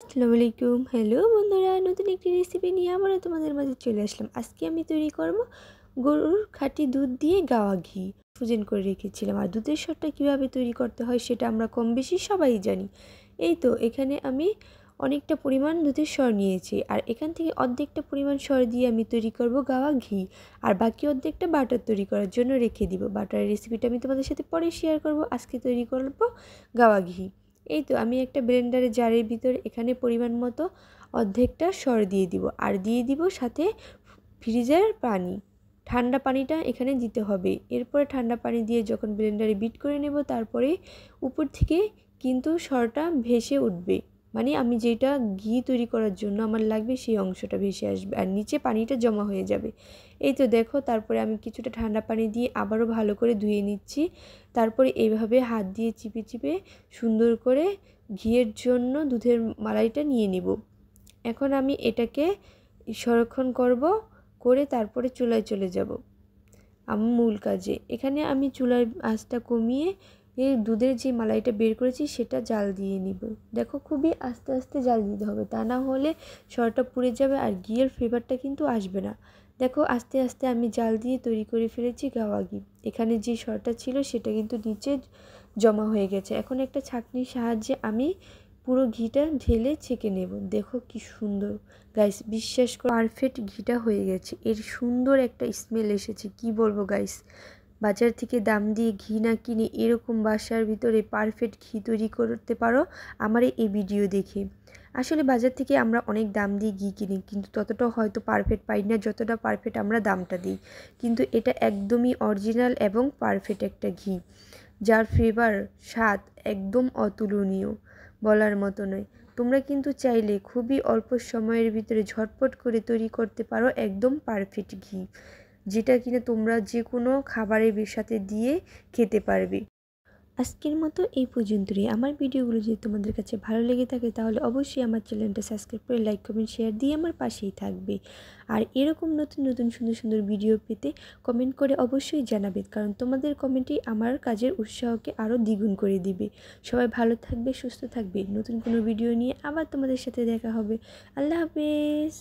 আসসালামু আলাইকুম। হ্যালো বন্ধুরা, নতুন একটি রেসিপি নিয়ে আবারও তোমাদের মাঝে চলে আসলাম। আজকে আমি তৈরি করব গরুর খাঁটি দুধ দিয়ে গাওয়া ঘি। ফ্রোজেন করে রেখেছিলাম। আর দুধের সরটা কীভাবে তৈরি করতে হয় সেটা আমরা কম বেশি সবাই জানি। এই তো এখানে আমি অনেকটা পরিমাণ দুধের সর নিয়েছি, আর এখান থেকে অর্ধেকটা পরিমাণ সর দিয়ে আমি তৈরি করব গাওয়া ঘি, আর বাকি অর্ধেকটা বাটার তৈরি করার জন্য রেখে দিব। বাটারের রেসিপিটা আমি তোমাদের সাথে পরে শেয়ার করব। আজকে তৈরি করব গাওয়া ঘি। এই তো আমি একটা ব্লেন্ডারের জারের ভিতরে এখানে পরিমাণ মতো অর্ধেকটা সর দিয়ে দিব, আর দিয়ে দিব সাথে ফ্রিজের পানি। ঠান্ডা পানিটা এখানে দিতে হবে। এরপরে ঠান্ডা পানি দিয়ে যখন ব্লেন্ডারে বিট করে নেব, তারপরে উপর থেকে কিন্তু সরটা ভেসে উঠবে, মানে আমি যেটা ঘি তৈরি করার জন্য আমার লাগবে সেই অংশটা ভেসে আসবে, আর নিচে পানিটা জমা হয়ে যাবে। এই তো দেখো, তারপরে আমি কিছুটা ঠান্ডা পানি দিয়ে আবারও ভালো করে ধুয়ে নিচ্ছি। তারপরে এইভাবে হাত দিয়ে চিপে চিপে সুন্দর করে ঘিয়ের জন্য দুধের মালাইটা নিয়ে নিব। এখন আমি এটাকে সংরক্ষণ করে তারপরে চুলায় চলে যাব আমার মূল কাজে। এখানে আমি চুলার আঁচটা কমিয়ে এই দুধের যে মালাইটা বের করেছি সেটা জাল দিয়ে নিব। দেখো, খুবই আস্তে আস্তে জাল দিতে হবে, তা না হলে সরটা পুড়ে যাবে আর ঘিয়ের ফ্লেভারটা কিন্তু আসবে না। দেখো, আস্তে আস্তে আমি জাল দিয়ে তৈরি করে ফেলেছি গাওয়া ঘি। এখানে যে সরটা ছিল সেটা কিন্তু নিচে জমা হয়ে গেছে। এখন একটা ছাঁকনির সাহায্যে আমি পুরো ঘিটা ঢেলে ছেঁকে নেব। দেখো কি সুন্দর গাইস, বিশ্বাস করে পারফেক্ট ঘিটা হয়ে গেছে। এর সুন্দর একটা স্মেল এসেছে, কি বলবো গাইস। বাজার থেকে দাম দিয়ে ঘি না কিনে এরকম বাসার ভিতরে পারফেক্ট ঘি তৈরি করতে পারো আমার এই ভিডিও দেখে। আসলে বাজার থেকে আমরা অনেক দাম দিয়ে ঘি কিনি, কিন্তু ততটা হয়তো পারফেক্ট পাই না যতটা পারফেক্ট আমরা দামটা দিই। কিন্তু এটা একদমই অরিজিনাল এবং পারফেক্ট একটা ঘি, যার ফ্লেভার স্বাদ একদম অতুলনীয়, বলার মতো নয়। তোমরা কিন্তু চাইলে খুবই অল্প সময়ের ভিতরে ঝটপট করে তৈরি করতে পারো একদম পারফেক্ট ঘি, যেটা কিনা তোমরা যে কোনো খাবারের সাথে দিয়ে খেতে পারবে। আজকের মতো এই পর্যন্তই। আমার ভিডিওগুলো যদি তোমাদের কাছে ভালো লেগে থাকে তাহলে অবশ্যই আমার চ্যানেলটা সাবস্ক্রাইব করে লাইক কমেন্ট শেয়ার দিয়ে আমার পাশেই থাকবে। আর এরকম নতুন নতুন সুন্দর সুন্দর ভিডিও পেতে কমেন্ট করে অবশ্যই জানাবে, কারণ তোমাদের কমেন্টই আমার কাজের উৎসাহকে আরও দ্বিগুণ করে দিবে। সবাই ভালো থাকবে, সুস্থ থাকবে। নতুন কোনো ভিডিও নিয়ে আবার তোমাদের সাথে দেখা হবে। আল্লাহ হাফেজ।